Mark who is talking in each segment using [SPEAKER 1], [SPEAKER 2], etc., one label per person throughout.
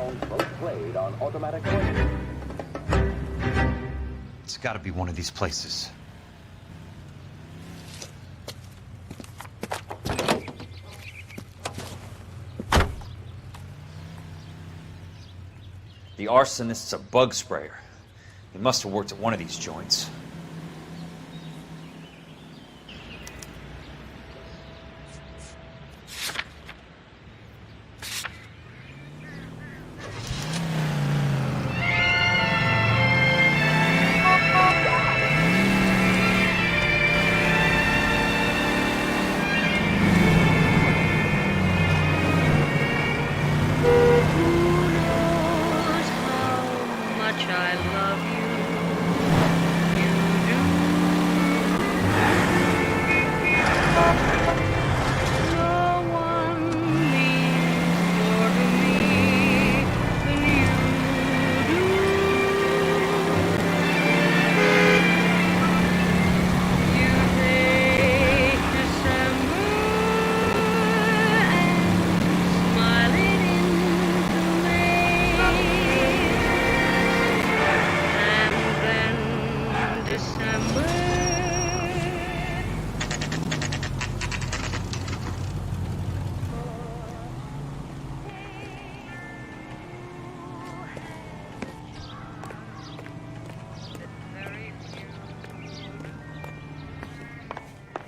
[SPEAKER 1] phones both played on automatic voice.
[SPEAKER 2] It's gotta be one of these places. The arsonist's a bug sprayer. He must have worked at one of these joints.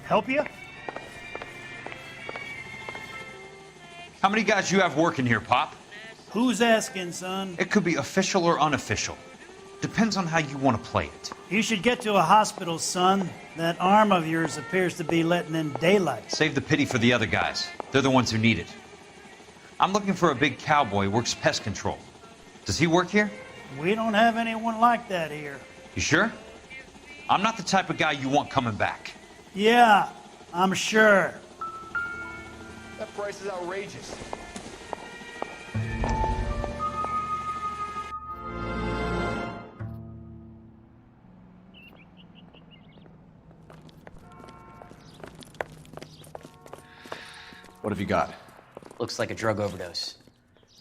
[SPEAKER 3] Help you?
[SPEAKER 2] How many guys you have working here, Pop?
[SPEAKER 3] Who's asking, son?
[SPEAKER 2] It could be official or unofficial. Depends on how you want to play it.
[SPEAKER 3] You should get to a hospital, son. That arm of yours appears to be letting in daylight.
[SPEAKER 2] Save the pity for the other guys. They're the ones who need it. I'm looking for a big cowboy who works pest control. Does he work here?
[SPEAKER 3] We don't have anyone like that here.
[SPEAKER 2] You sure? I'm not the type of guy you want coming back.
[SPEAKER 3] Yeah, I'm sure.
[SPEAKER 4] That price is outrageous. What have you got?
[SPEAKER 5] Looks like a drug overdose.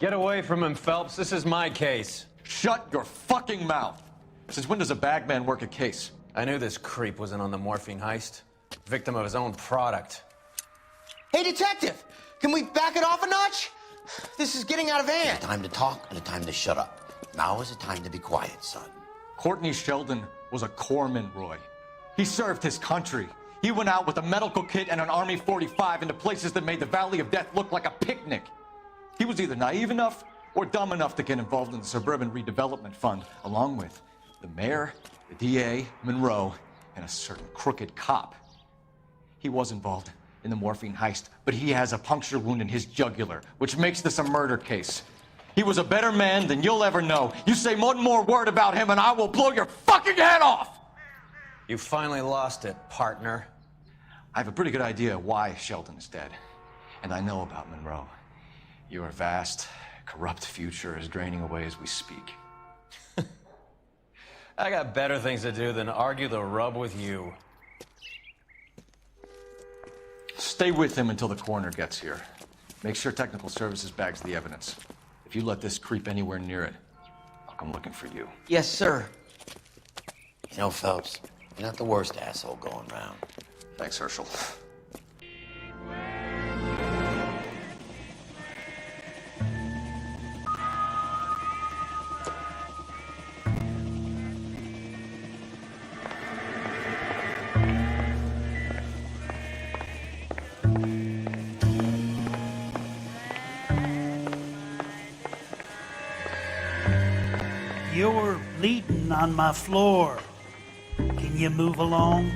[SPEAKER 6] Get away from him, Phelps. This is my case.
[SPEAKER 4] Shut your fucking mouth! Since when does a bagman work a case?
[SPEAKER 6] I knew this creep was in on the morphine heist. Victim of his own product.
[SPEAKER 7] Hey, detective! Can we back it off a notch? This is getting out of hand.
[SPEAKER 8] A time to talk and a time to shut up. Now is the time to be quiet, son.
[SPEAKER 4] Courtney Sheldon was a corpsman, Roy. He served his country. He went out with a medical kit and an Army 45 into places that made the Valley of Death look like a picnic. He was either naive enough or dumb enough to get involved in the Suburban Redevelopment Fund, along with the mayor, the DA, Monroe, and a certain crooked cop. He was involved in the morphine heist, but he has a puncture wound in his jugular, which makes this a murder case. He was a better man than you'll ever know. You say one more word about him and I will blow your fucking head off!
[SPEAKER 6] You finally lost it, partner.
[SPEAKER 4] I have a pretty good idea why Sheldon is dead. And I know about Monroe. Your vast, corrupt future is draining away as we speak.
[SPEAKER 6] I got better things to do than argue the rub with you.
[SPEAKER 4] Stay with him until the coroner gets here. Make sure technical services bags the evidence. If you let this creep anywhere near it, I'll come looking for you.
[SPEAKER 5] Yes, sir.
[SPEAKER 8] You know, Phelps, you're not the worst asshole going round.
[SPEAKER 4] Thanks, Herschel.
[SPEAKER 3] You're bleeding on my floor. Can you move along?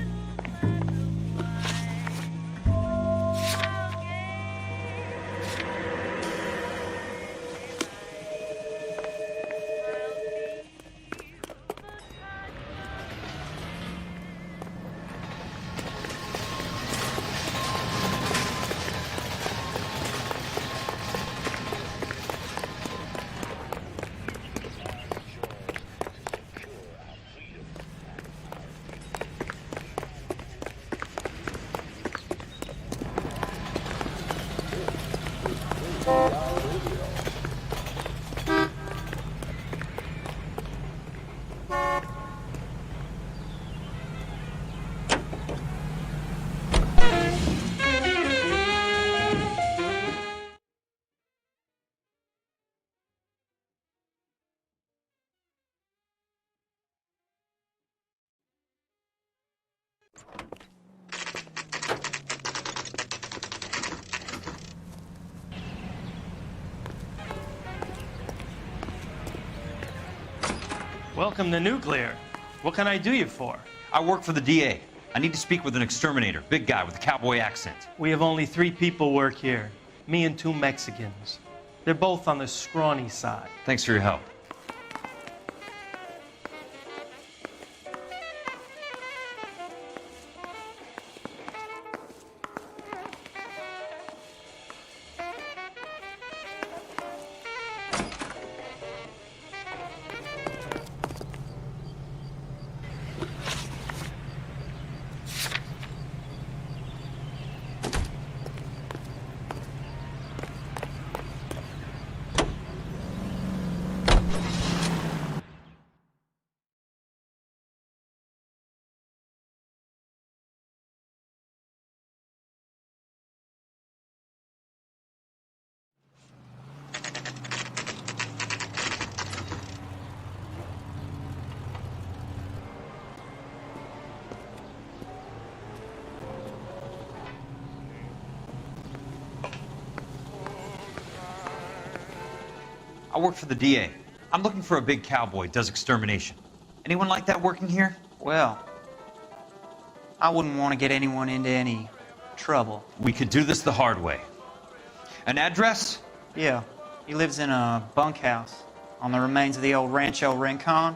[SPEAKER 9] Welcome to Nuclear. What can I do you for?
[SPEAKER 2] I work for the DA. I need to speak with an exterminator, big guy with a cowboy accent.
[SPEAKER 9] We have only 3 people work here. Me and 2 Mexicans. They're both on the scrawny side.
[SPEAKER 2] Thanks for your help. I work for the DA. I'm looking for a big cowboy, does extermination. Anyone like that working here?
[SPEAKER 10] Well, I wouldn't want to get anyone into any trouble.
[SPEAKER 2] We could do this the hard way. An address?
[SPEAKER 10] Yeah, he lives in a bunkhouse on the remains of the old Rancho Rincon.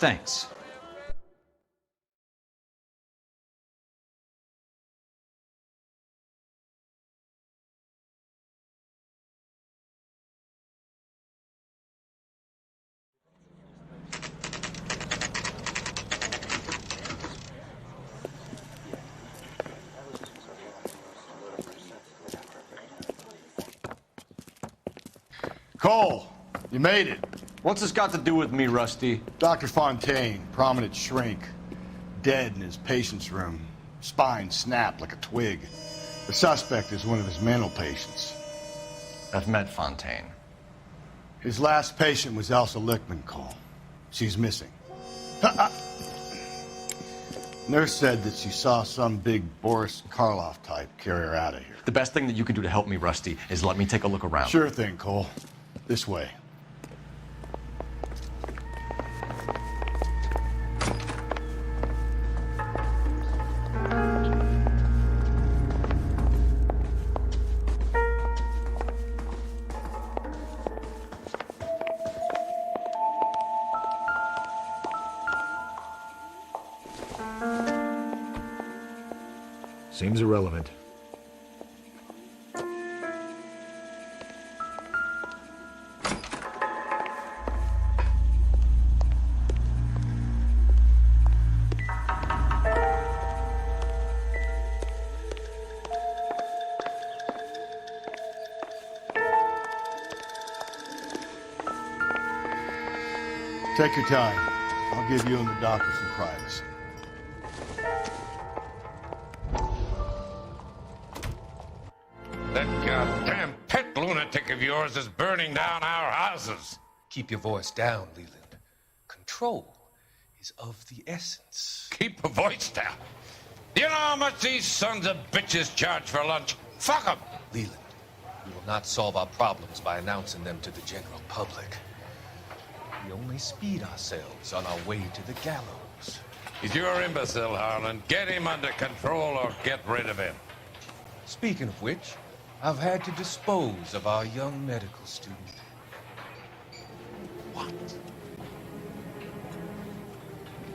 [SPEAKER 2] Thanks.
[SPEAKER 11] Cole, you made it.
[SPEAKER 4] What's this got to do with me, Rusty?
[SPEAKER 11] Dr. Fontaine, prominent shrink, dead in his patient's room. Spine snapped like a twig. The suspect is one of his mental patients.
[SPEAKER 4] I've met Fontaine.
[SPEAKER 11] His last patient was Elsa Lichtman, Cole. She's missing. Nurse said that she saw some big Boris Karloff type carry her out of here.
[SPEAKER 4] The best thing that you can do to help me, Rusty, is let me take a look around.
[SPEAKER 11] Sure thing, Cole. This way.
[SPEAKER 12] Seems irrelevant.
[SPEAKER 11] Take your time. I'll give you and the doctor some privacy.
[SPEAKER 13] That goddamn pet lunatic of yours is burning down our houses.
[SPEAKER 14] Keep your voice down, Leland. Control is of the essence.
[SPEAKER 13] Keep your voice down. Do you know how much these sons of bitches charge for lunch? Fuck them.
[SPEAKER 14] Leland, we will not solve our problems by announcing them to the general public. We only speed ourselves on our way to the gallows.
[SPEAKER 13] He's your imbecile, Harlan. Get him under control or get rid of him.
[SPEAKER 14] Speaking of which, I've had to dispose of our young medical student.
[SPEAKER 13] What?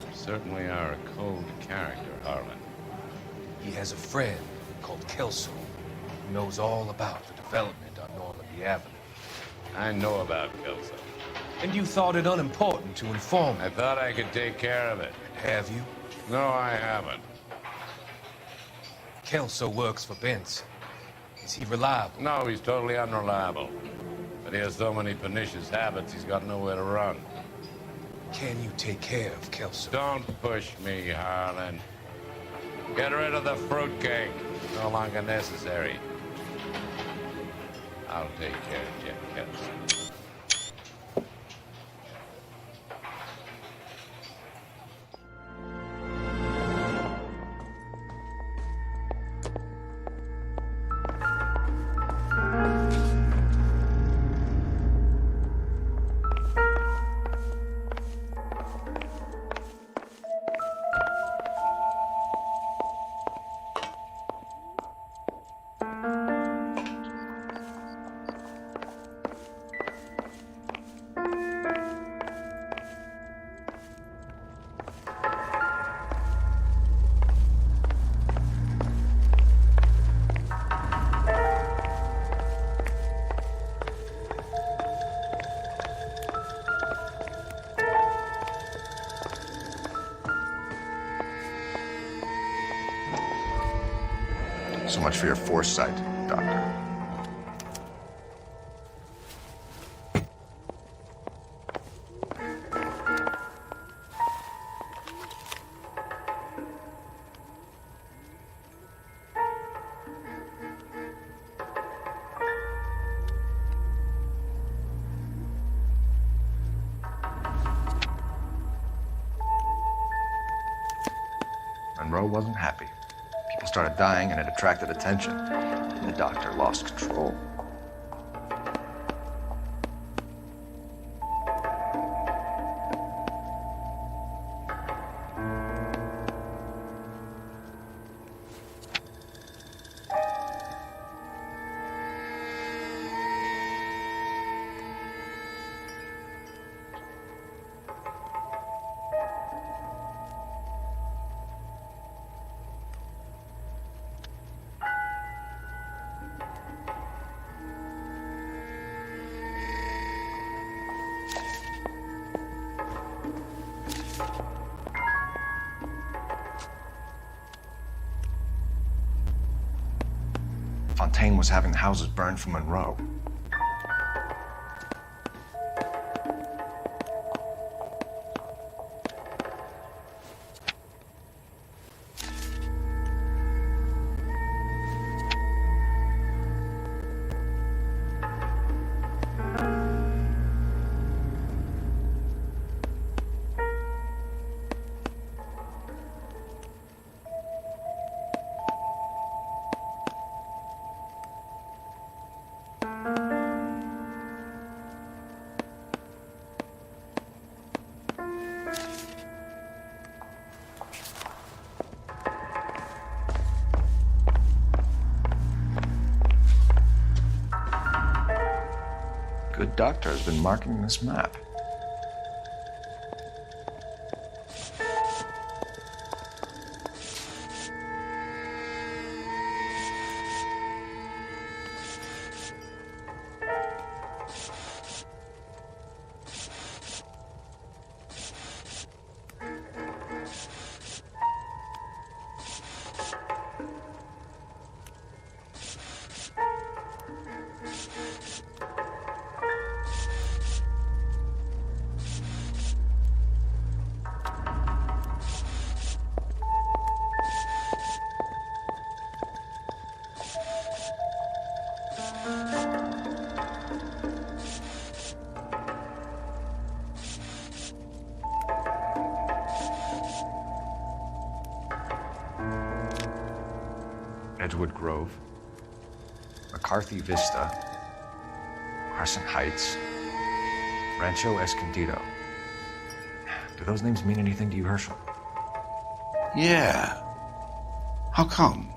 [SPEAKER 13] You certainly are a cold character, Harlan.
[SPEAKER 14] He has a friend called Kelso who knows all about the development on Normandy Avenue.
[SPEAKER 13] I know about Kelso.
[SPEAKER 14] And you thought it unimportant to inform me.
[SPEAKER 13] I thought I could take care of it.
[SPEAKER 14] Have you?
[SPEAKER 13] No, I haven't.
[SPEAKER 14] Kelso works for Benson. Is he reliable?
[SPEAKER 13] No, he's totally unreliable. But he has so many pernicious habits, he's got nowhere to run.
[SPEAKER 14] Can you take care of Kelso?
[SPEAKER 13] Don't push me, Harlan. Get rid of the fruitcake. No longer necessary. I'll take care of Jeff Kelso.
[SPEAKER 15] So much for your foresight, Doctor. Monroe wasn't happy. People started dying and it attracted attention. And the doctor lost control. Fontaine was having the houses burned for Monroe. Good doctor has been marking this map. Edgewood Grove, McCarthy Vista, Crescent Heights, Rancho Escondido. Do those names mean anything to you, Herschel?
[SPEAKER 11] Yeah. How come?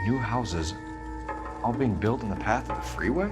[SPEAKER 15] New houses all being built in the path of the freeway?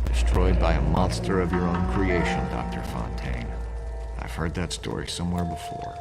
[SPEAKER 12] Destroyed by a monster of your own creation, Dr. Fontaine. I've heard that story somewhere before.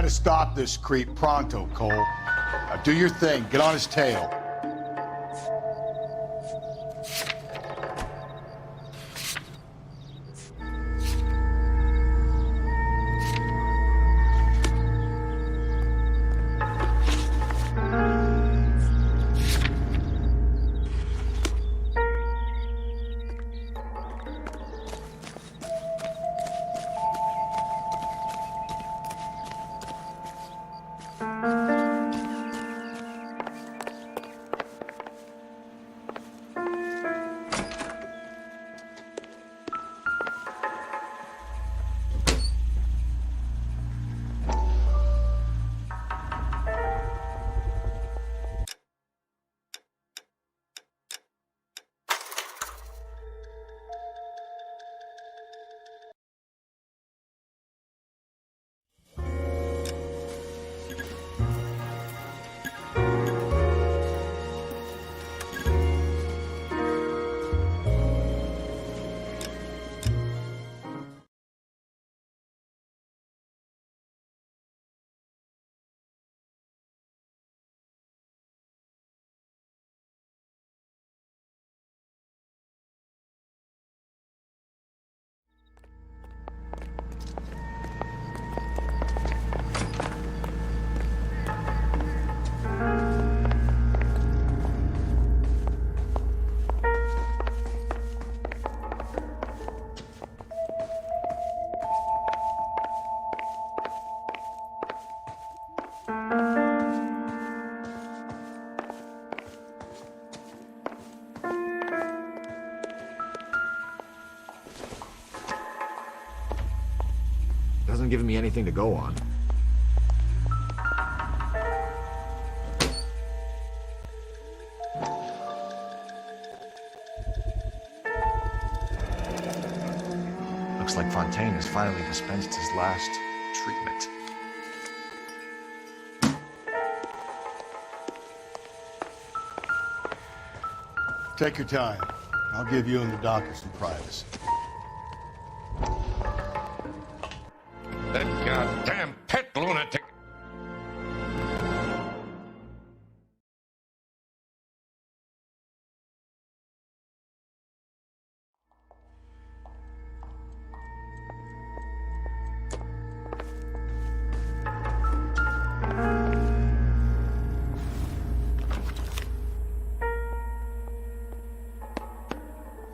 [SPEAKER 11] to stop this creep pronto, Cole. Now do your thing. Get on his tail.
[SPEAKER 12] Doesn't give me anything to go on.
[SPEAKER 15] Looks like Fontaine has finally dispensed his last treatment.
[SPEAKER 11] Take your time. I'll give you and the doctor some privacy.
[SPEAKER 13] That goddamn pet lunatic.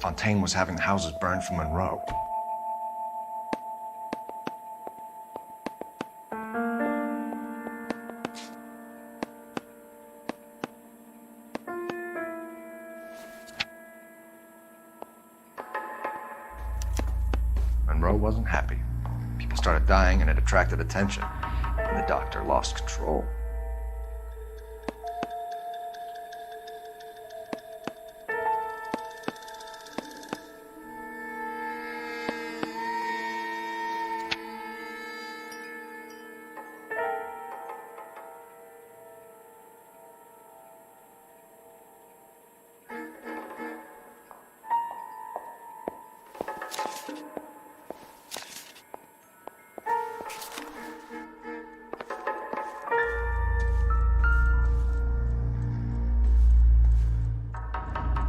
[SPEAKER 15] Fontaine was having houses burned for Monroe. Monroe wasn't happy. People started dying and it attracted attention. And the doctor lost control.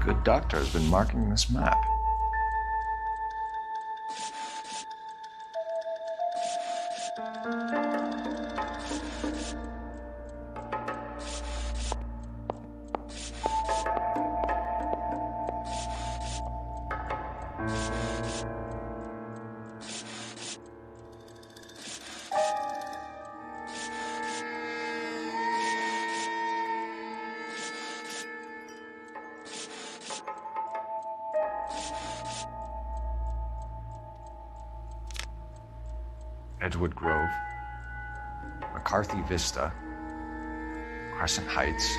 [SPEAKER 15] Good doctor has been marking this map. Edgewood Grove, McCarthy Vista, Crescent Heights,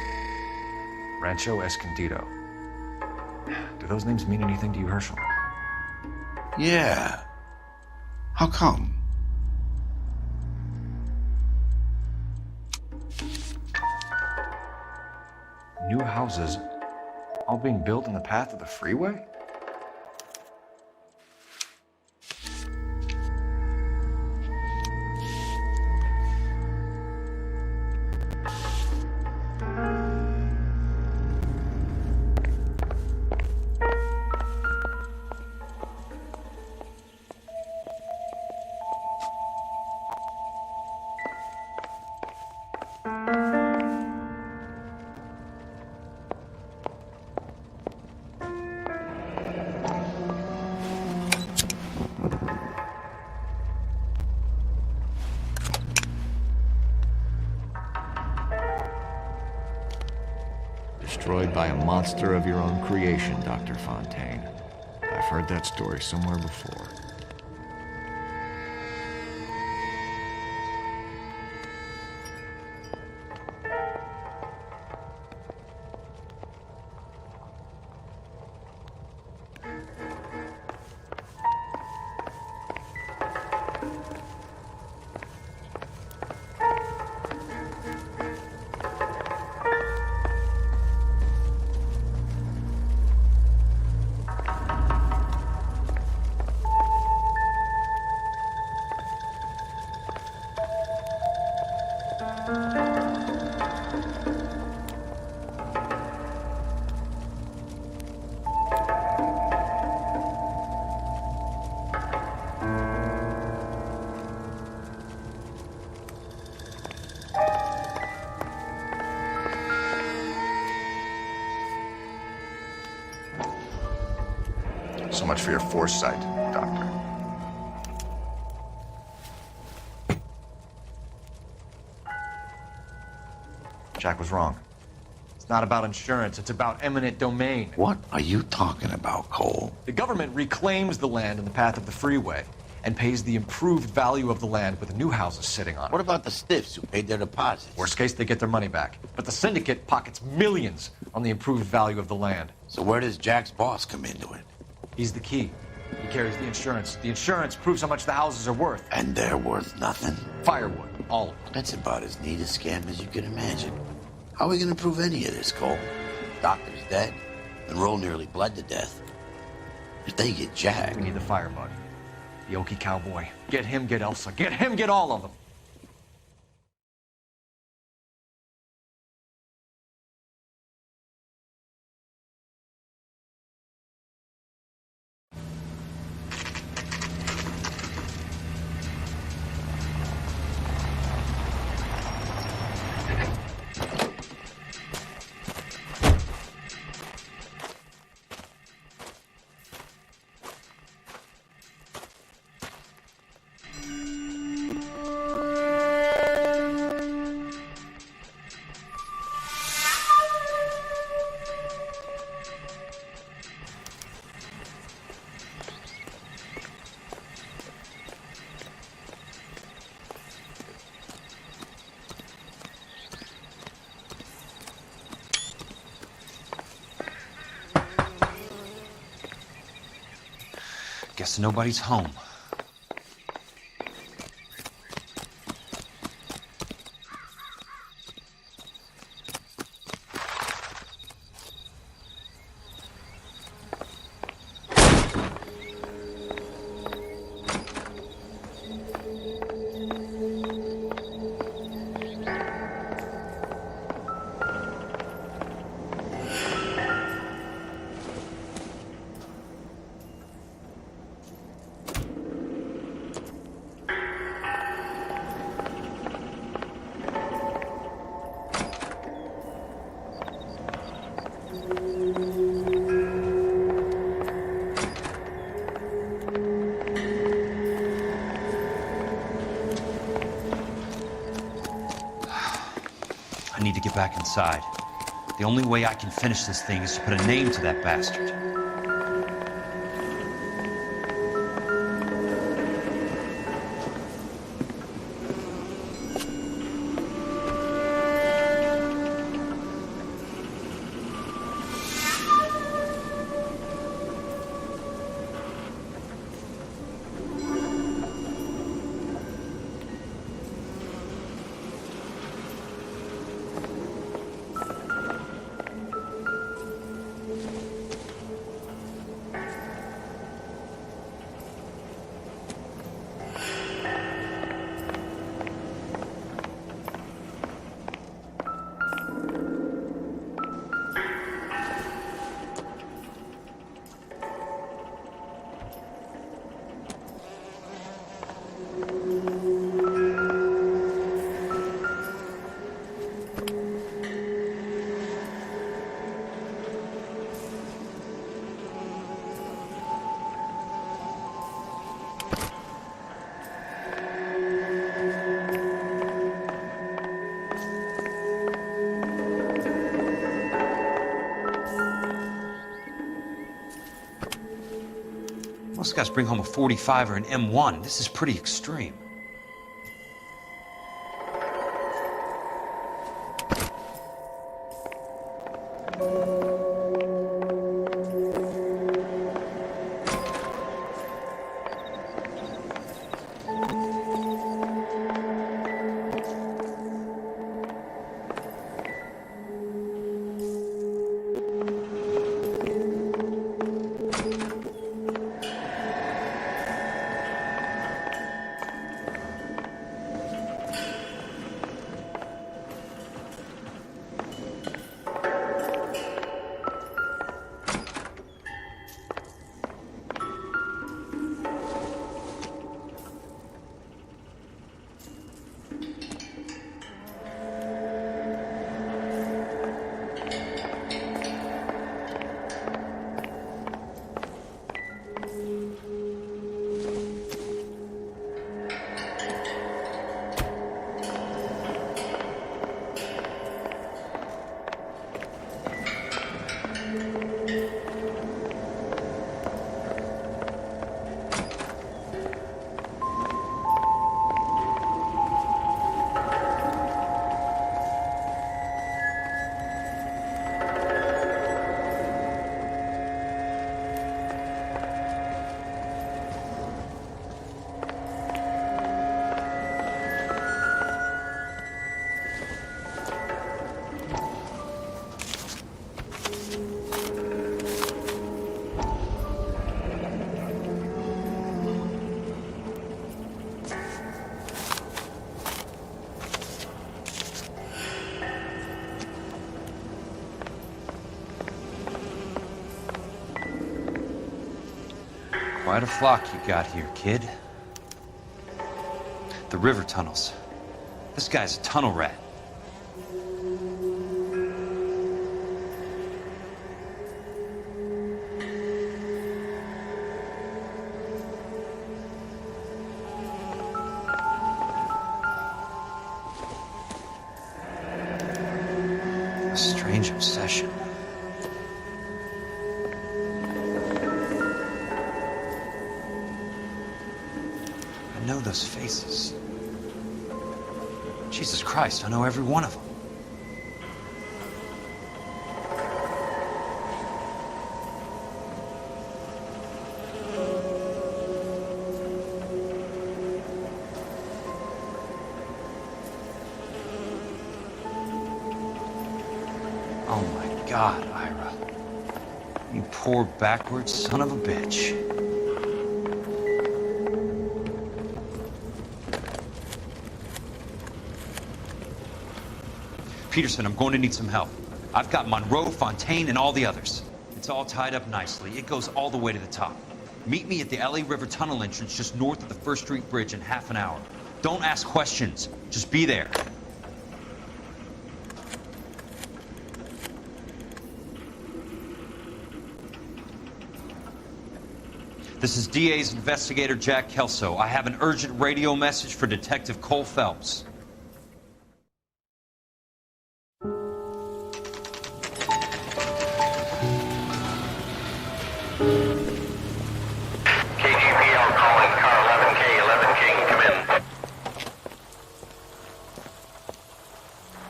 [SPEAKER 15] Rancho Escondido. Do those names mean anything to you, Herschel?
[SPEAKER 16] Yeah. How come?
[SPEAKER 15] New houses all being built in the path of the freeway?
[SPEAKER 12] Destroyed by a monster of your own creation, Dr. Fontaine. I've heard that story somewhere before.
[SPEAKER 15] So much for your foresight, Doctor. Jack was wrong.
[SPEAKER 4] It's not about insurance, it's about eminent domain.
[SPEAKER 16] What are you talking about, Cole?
[SPEAKER 4] The government reclaims the land in the path of the freeway and pays the improved value of the land with new houses sitting on it.
[SPEAKER 16] What about the stiffs who paid their deposits?
[SPEAKER 4] Worst case, they get their money back. But the syndicate pockets millions on the improved value of the land.
[SPEAKER 16] So where does Jack's boss come into it?
[SPEAKER 4] He's the key. He carries the insurance. The insurance proves how much the houses are worth.
[SPEAKER 16] And they're worth nothing?
[SPEAKER 4] Firewood, all of it.
[SPEAKER 16] That's about as neat a scam as you can imagine. How are we gonna prove any of this, Cole? Doctor's dead, and Roll nearly bled to death. If they get Jack...
[SPEAKER 4] We need the firebug. The Okie cowboy. Get him, get Elsa. Get him, get all of them.
[SPEAKER 2] Guess nobody's home. I need to get back inside. The only way I can finish this thing is to put a name to that bastard. Most guys bring home a 45 or an M1. This is pretty extreme. Quite a flock you got here, kid. The river tunnels. This guy's a tunnel rat. A strange obsession. I know those faces. Jesus Christ, I know every one of them. Oh my God, Ira. You poor backwards son of a bitch. Peterson, I'm going to need some help. I've got Monroe, Fontaine, and all the others. It's all tied up nicely. It goes all the way to the top. Meet me at the LA River Tunnel entrance just north of the First Street Bridge in half an hour. Don't ask questions. Just be there. This is DA's investigator Jack Kelso. I have an urgent radio message for Detective Cole Phelps.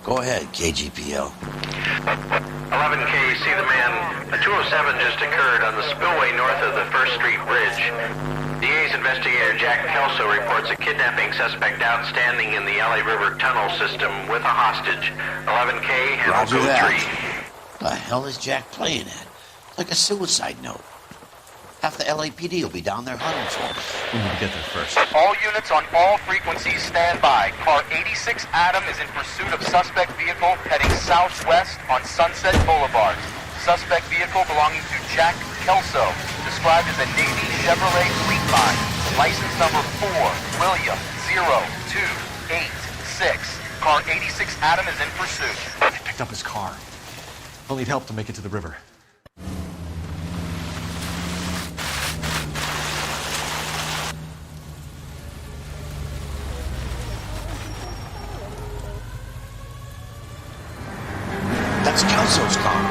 [SPEAKER 16] Go ahead, KGPL.
[SPEAKER 17] 11K, see the man. A 207 just occurred on the spillway north of the First Street Bridge. DA's investigator Jack Kelso reports a kidnapping suspect outstanding in the LA River tunnel system with a hostage. 11K, handle
[SPEAKER 16] Roger
[SPEAKER 17] code
[SPEAKER 16] that.
[SPEAKER 17] 3.
[SPEAKER 16] The hell is Jack playing at? Like a suicide note. Half the LAPD will be down there hunting for him.
[SPEAKER 4] We need to get there first.
[SPEAKER 18] All units on all frequencies stand by. Car 86 Adam is in pursuit of suspect vehicle heading southwest on Sunset Boulevard. Suspect vehicle belonging to Jack Kelso, described as a Navy Chevrolet Fleetline. License number 4, William 0286. Car 86 Adam is in pursuit.
[SPEAKER 4] They picked up his car. I'll need help to make it to the river.
[SPEAKER 16] That's Kelso's car.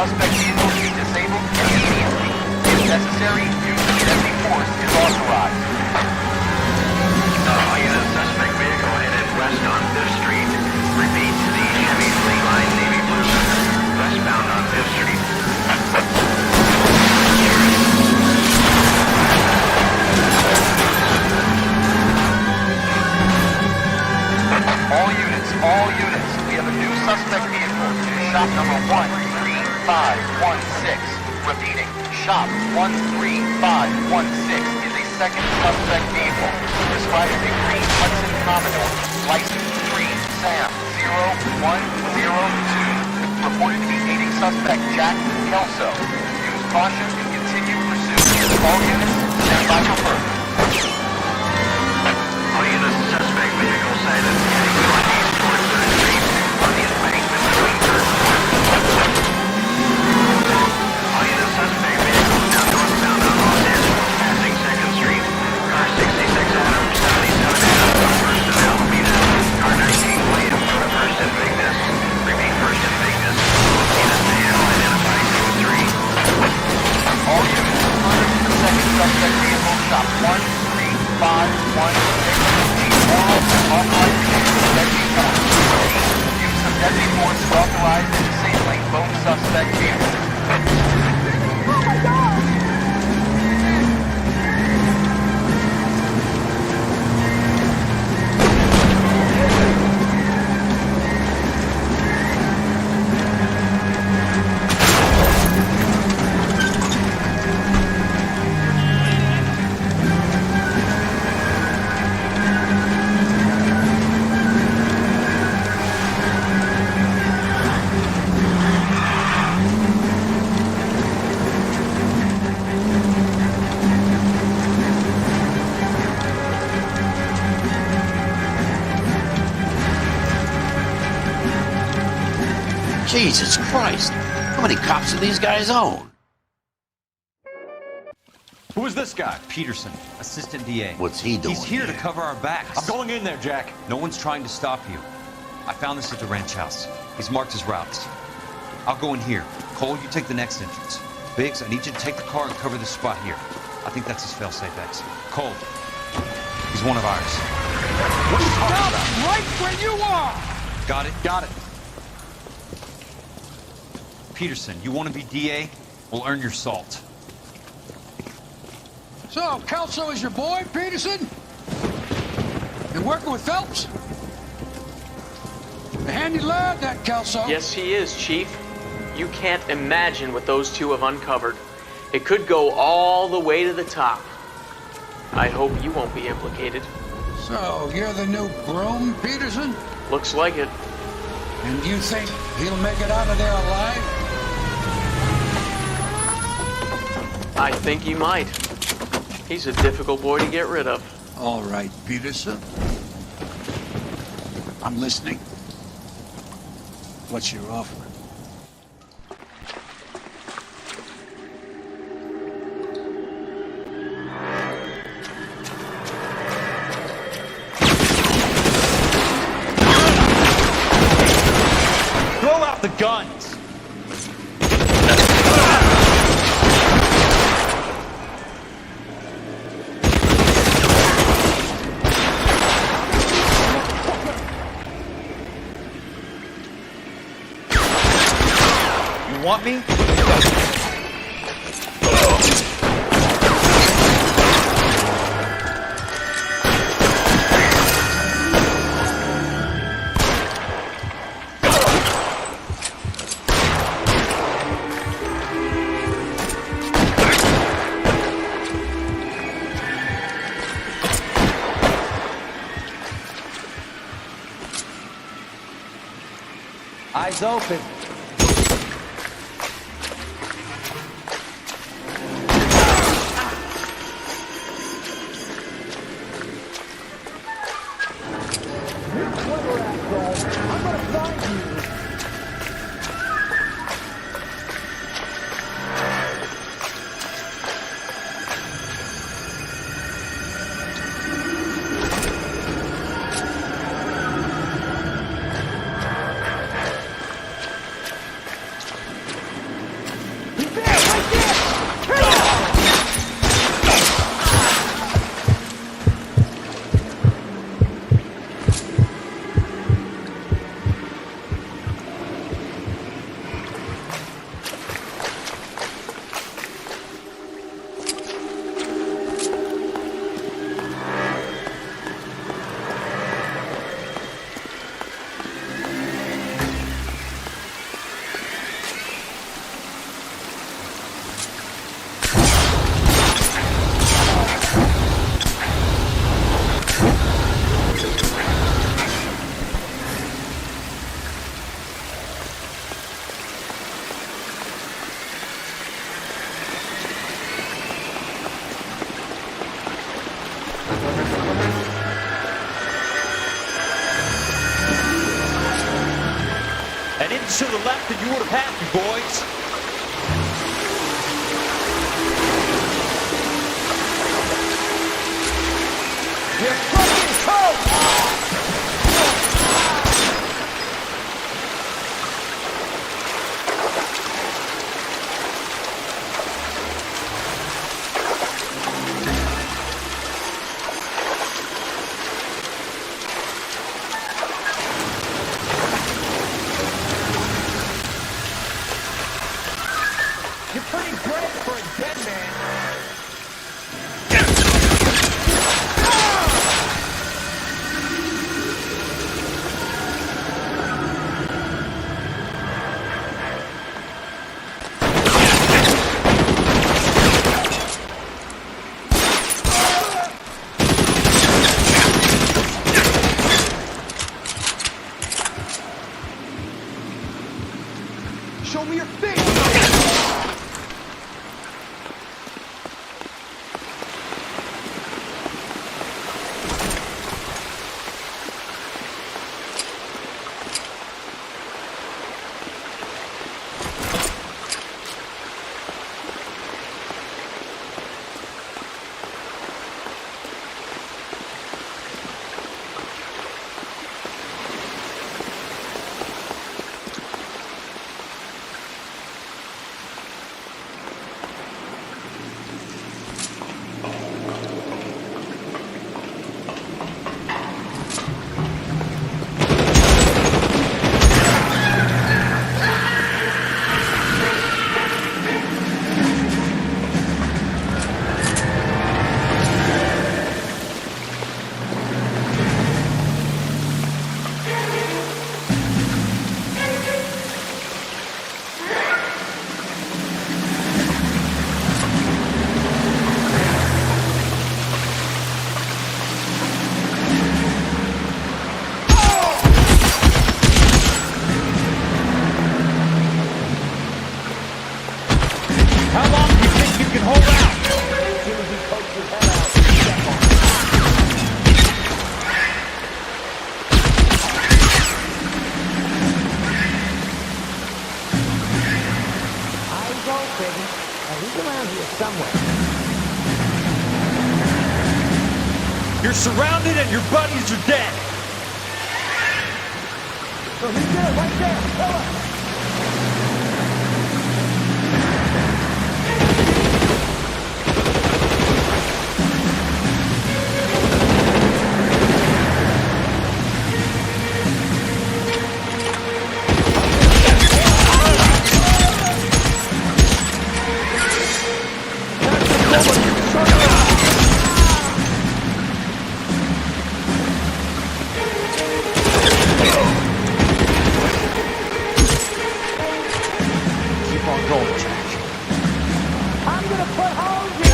[SPEAKER 18] suspect vehicle to be disabled immediately. If necessary, use of deadly force is authorized.
[SPEAKER 17] All units, suspect vehicle headed west on 5th Street. Repeat, the Chevy Fleet Line Navy Blue, westbound on 5th Street.
[SPEAKER 18] All units, we have a new suspect vehicle to shop number 13516. Repeating, shop 13516 is a second suspect vehicle, described as a green Hudson Commodore, license 3 Sam 0102, reported to be aiding suspect Jack Kelso. Use caution and continue pursuit. All units, stand by for further.
[SPEAKER 17] All units, suspect vehicle sighted heading northeast towards 3rd Street on the embankment between 3rd and 4th. All units, suspect vehicle now northbound on Los Angeles, passing 2nd Street. Car 66 Adams, 77 Adams on 1st and Alameda. Car 19 William from 1st and Vignes. Repeat, 1st and Vignes. Units to handle identified 203.
[SPEAKER 18] All units, responding to the second suspect vehicle, shop 13516. Oral and authorized use of deadly force. Use of deadly force is authorized in disabling both suspect vehicles.
[SPEAKER 19] Oh my God!
[SPEAKER 16] Jesus Christ. How many cops do these guys own?
[SPEAKER 2] Who is this guy? Peterson, assistant DA.
[SPEAKER 16] What's he doing
[SPEAKER 2] He's here to cover our backs.
[SPEAKER 4] I'm going in there, Jack.
[SPEAKER 2] No one's trying to stop you. I found this at the ranch house. He's marked his routes. I'll go in here. Cole, you take the next entrance. Biggs, I need you to take the car and cover this spot here. I think that's his fail-safe exit. Cole, he's one of ours.
[SPEAKER 4] What are you talking about?
[SPEAKER 19] Right where you are!
[SPEAKER 2] Got it?
[SPEAKER 4] Got it.
[SPEAKER 2] Peterson, you want to be DA? We'll earn your salt.
[SPEAKER 19] So, Kelso is your boy, Peterson? Been working with Phelps? A handy lad, that Kelso.
[SPEAKER 20] Yes, he is, Chief. You can't imagine what those two have uncovered. It could go all the way to the top. I hope you won't be implicated.
[SPEAKER 19] So, you're the new groom, Peterson?
[SPEAKER 20] Looks like it.
[SPEAKER 19] And you think he'll make it out of there alive?
[SPEAKER 20] I think he might. He's a difficult boy to get rid of.
[SPEAKER 19] All right, Peterson. I'm listening. What's your offer?
[SPEAKER 9] Throw out the guns! Want me? Eyes open.
[SPEAKER 2] left and you would have had me, boys.
[SPEAKER 7] You're fucking cold! You're pretty great for a dead man. Show me your face!
[SPEAKER 2] How long do you think you can hold out? As soon as he pokes his head out, step on it.
[SPEAKER 7] Eyes open. Now he's around here somewhere.
[SPEAKER 2] You're surrounded and your buddies are dead.
[SPEAKER 7] So he's there, right there. Kill him.
[SPEAKER 2] Keep on going, Jack.
[SPEAKER 7] I'm gonna put holes in you.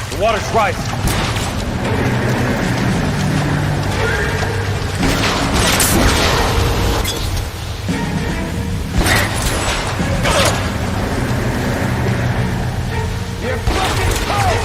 [SPEAKER 2] The water's rising.
[SPEAKER 7] You're fucking cold!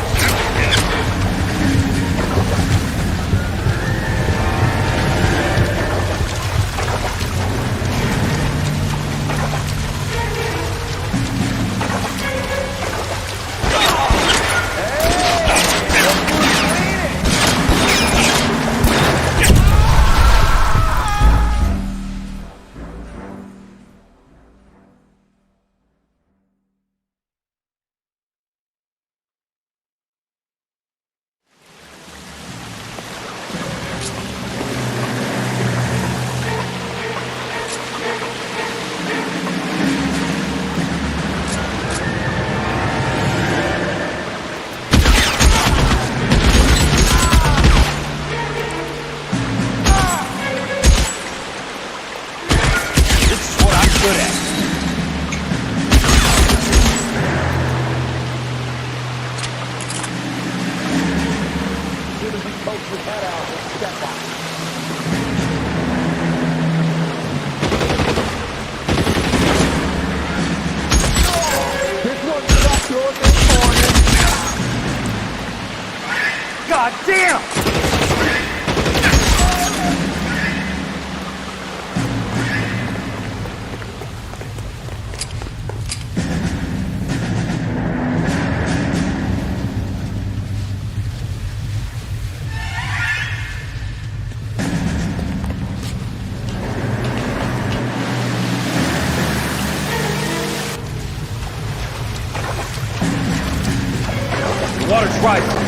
[SPEAKER 3] God damn!
[SPEAKER 2] The water's rising.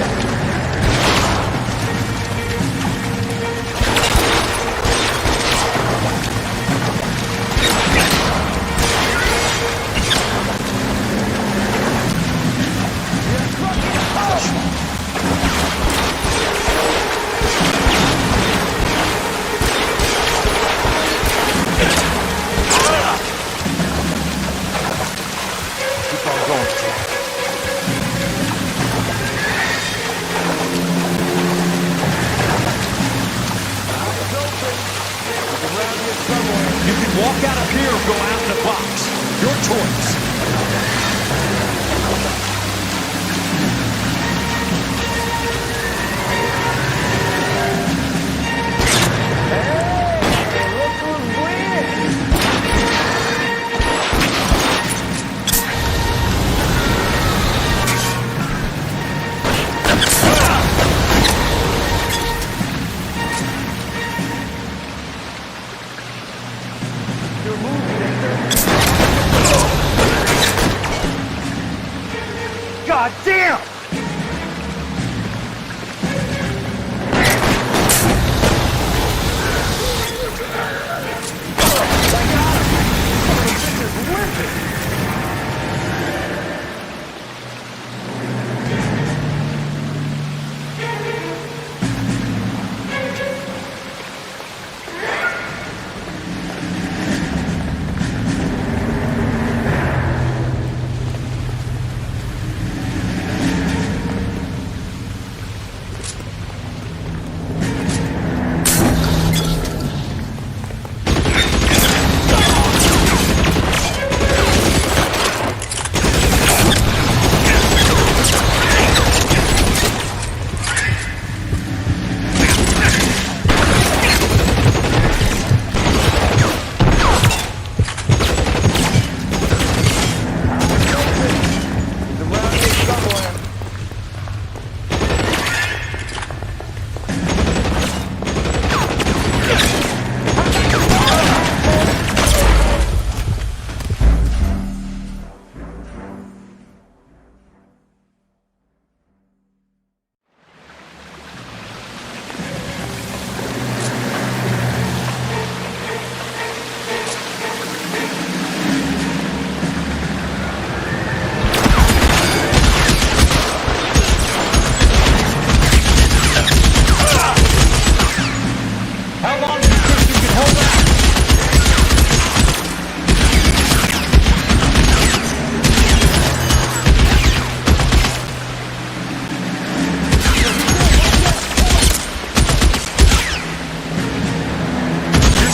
[SPEAKER 2] You can walk out of here or go out in a box. Your choice.
[SPEAKER 3] God damn!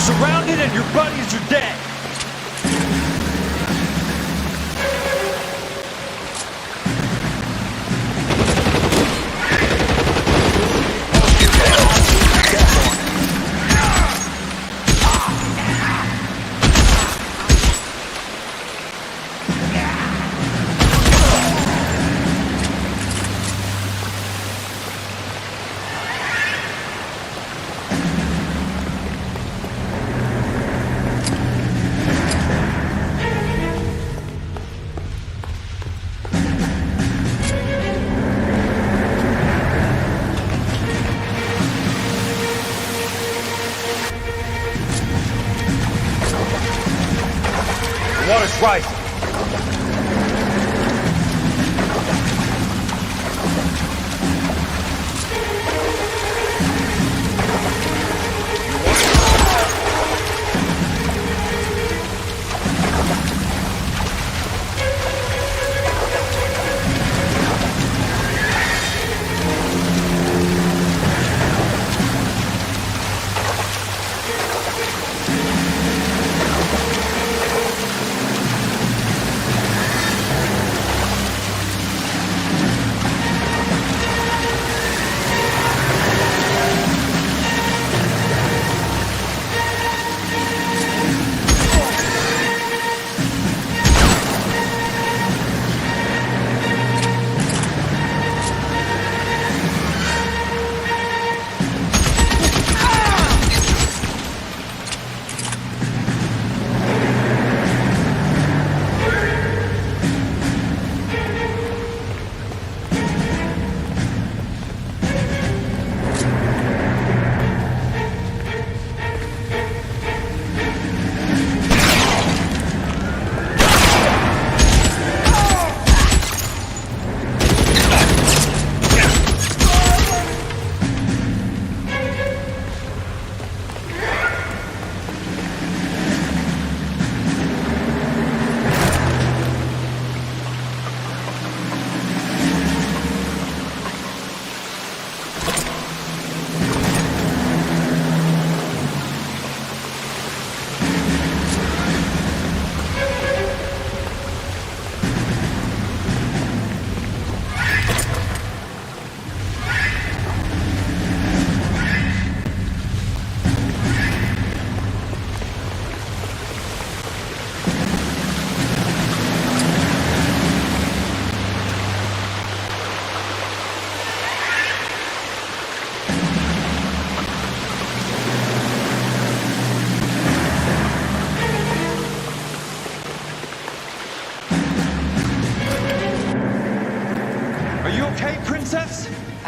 [SPEAKER 3] Surrounded and your buddies are dead. The water's rising.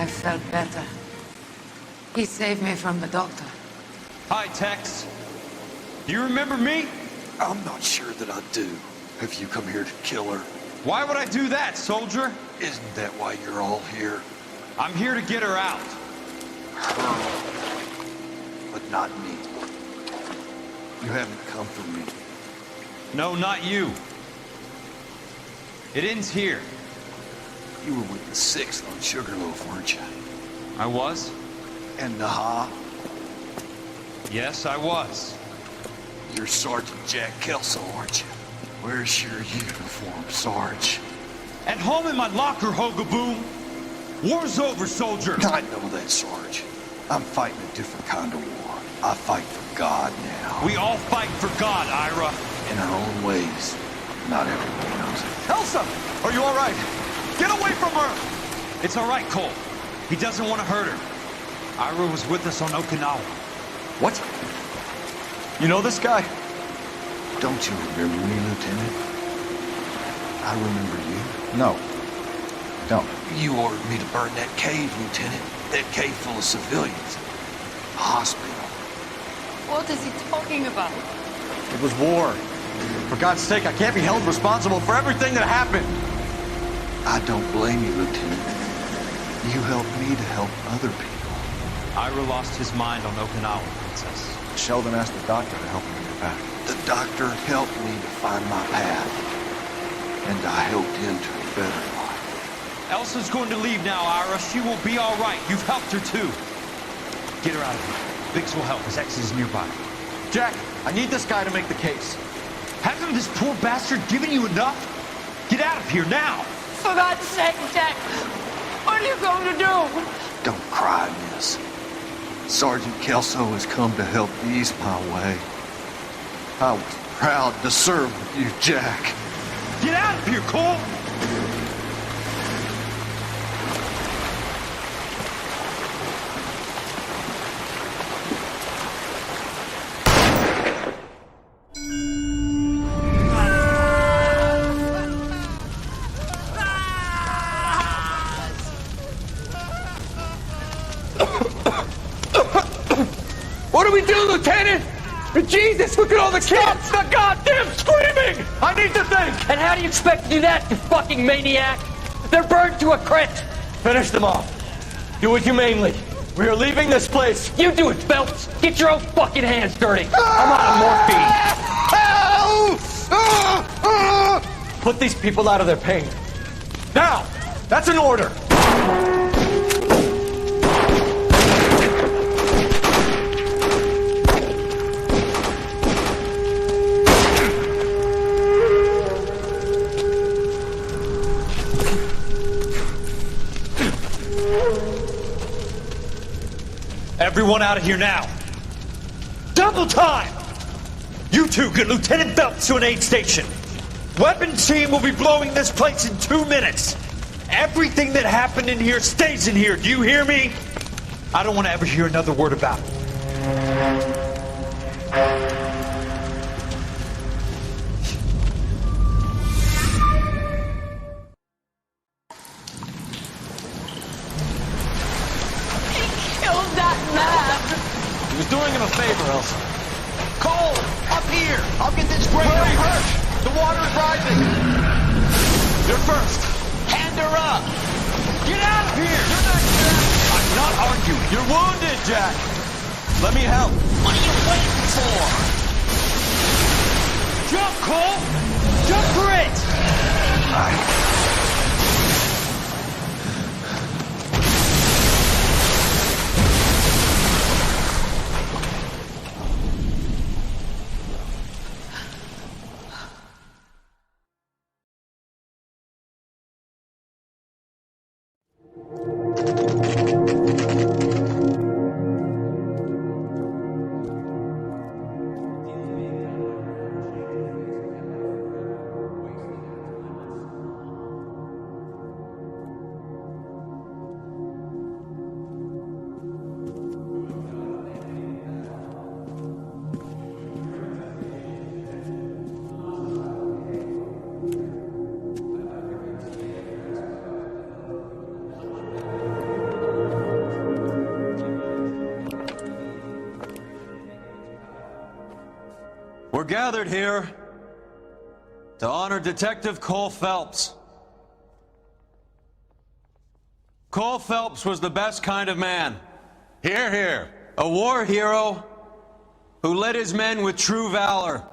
[SPEAKER 21] I felt better. He saved me from the doctor.
[SPEAKER 2] Hi, Tex. Do you remember me?
[SPEAKER 22] I'm not sure that I do. Have you come here to kill her?
[SPEAKER 2] Why would I do that, soldier?
[SPEAKER 22] Isn't that why you're all here?
[SPEAKER 2] I'm here to get her out.
[SPEAKER 22] Her. But not me. You haven't come for me.
[SPEAKER 2] No, not you. It ends here.
[SPEAKER 22] You were with the 6th on Sugarloaf, weren't you?
[SPEAKER 2] I was?
[SPEAKER 22] And Naha?
[SPEAKER 2] Yes, I was.
[SPEAKER 22] You're Sergeant Jack Kelso, aren't you? Where's your uniform, Sarge?
[SPEAKER 2] At home in my locker, Hogaboom. War's over, soldier.
[SPEAKER 22] I know that, Sarge. I'm fighting a different kind of war. I fight for God now.
[SPEAKER 2] We all fight for God, Ira.
[SPEAKER 22] In our own ways. Not everyone knows it.
[SPEAKER 4] Elsa! Are you all right? Get away from her!
[SPEAKER 2] It's all right, Cole. He doesn't want to hurt her. Ira was with us on Okinawa.
[SPEAKER 4] What? You know this guy?
[SPEAKER 22] Don't you remember me, Lieutenant? I remember you.
[SPEAKER 15] No. Don't.
[SPEAKER 22] You ordered me to burn that cave, Lieutenant. That cave full of civilians. A hospital.
[SPEAKER 21] What is he talking about?
[SPEAKER 4] It was war. For God's sake, I can't be held responsible for everything that happened.
[SPEAKER 22] I don't blame you, Lieutenant. You helped me to help other people.
[SPEAKER 2] Ira lost his mind on Okinawa, Princess.
[SPEAKER 15] Sheldon asked the doctor to help him get back.
[SPEAKER 22] The doctor helped me to find my path. And I helped him to a better life.
[SPEAKER 2] Elsa's going to leave now, Ira. She will be all right. You've helped her, too. Get her out of here. Biggs will help. His ex is nearby.
[SPEAKER 4] Jack, I need this guy to make the case.
[SPEAKER 2] Hasn't this poor bastard given you enough? Get out of here now!
[SPEAKER 21] For God's sake, Jack! What are you going to do?
[SPEAKER 22] Don't cry, miss. Sergeant Kelso has come to help ease my way. I was proud to serve with you, Jack.
[SPEAKER 2] Get out of here, Cole!
[SPEAKER 4] What do we do, Lieutenant? Jesus, look at all the kids! Stop the goddamn screaming! I need to think!
[SPEAKER 20] And how do you expect to do that, you fucking maniac? They're burned to a crisp!
[SPEAKER 4] Finish them off. Do it humanely. We are leaving this place.
[SPEAKER 20] You do it, Phelps! Get your own fucking hands dirty! I'm out of morphine!
[SPEAKER 4] Put these people out of their pain. Now! That's an order!
[SPEAKER 2] Everyone out of here now! Double time! You two get Lieutenant Phelps to an aid station. Weapons team will be blowing this place in 2 minutes. Everything that happened in here stays in here. Do you hear me? I don't want to ever hear another word about it.
[SPEAKER 4] He was doing him a favor, Elsa.
[SPEAKER 7] Cole, up here. I'll get this breaker.
[SPEAKER 4] Where are you hurt? The water is rising. You're first.
[SPEAKER 7] Hand her up.
[SPEAKER 4] Get out of here. You're not Jack. I'm not arguing. You're wounded, Jack. Let me help.
[SPEAKER 7] What are you waiting for?
[SPEAKER 2] Jump, Cole! Jump for it!
[SPEAKER 1] We're gathered here to honor Detective Cole Phelps. Cole Phelps was the best kind of man.
[SPEAKER 13] Hear, hear.
[SPEAKER 1] A war hero who led his men with true valor.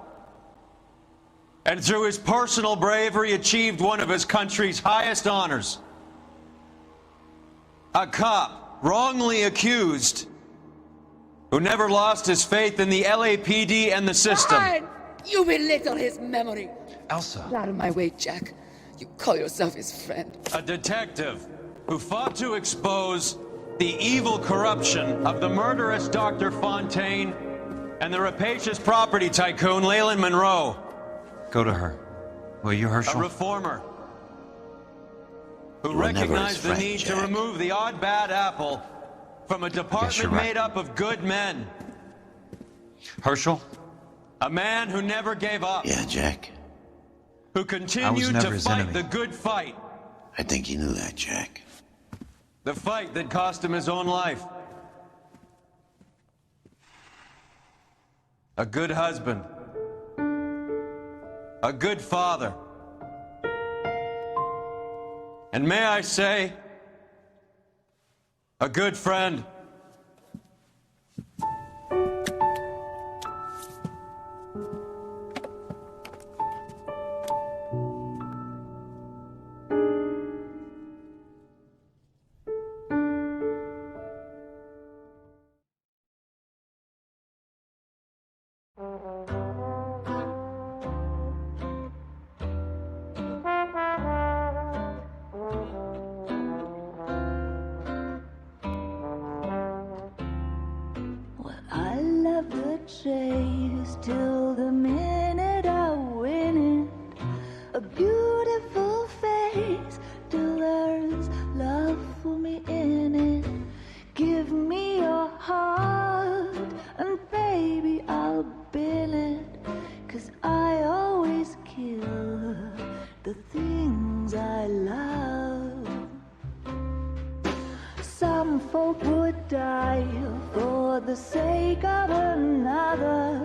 [SPEAKER 1] And through his personal bravery achieved one of his country's highest honors. A cop, wrongly accused, who never lost his faith in the LAPD and the system.
[SPEAKER 21] Fine. You belittle his memory.
[SPEAKER 2] Elsa.
[SPEAKER 21] Get out of my way, Jack. You call yourself his friend.
[SPEAKER 1] A detective who fought to expose the evil corruption of the murderous Dr. Fontaine and the rapacious property tycoon Leyland Monroe.
[SPEAKER 2] Go to her. Will you, Herschel?
[SPEAKER 1] A reformer who recognized the need to remove the odd bad apple from a department made up of good men.
[SPEAKER 2] Herschel?
[SPEAKER 1] A man who never gave up.
[SPEAKER 16] Yeah, Jack.
[SPEAKER 1] Who continued to fight the good fight.
[SPEAKER 16] I think you knew that, Jack.
[SPEAKER 1] The fight that cost him his own life. A good husband. A good father. And may I say, a good friend.
[SPEAKER 6] I love the chase till the minute I win it. A beautiful face till there's love for me in it. Give me your heart and baby I'll bill it. 'Cause I always kill the things I love. Some folk would die for the sake of another.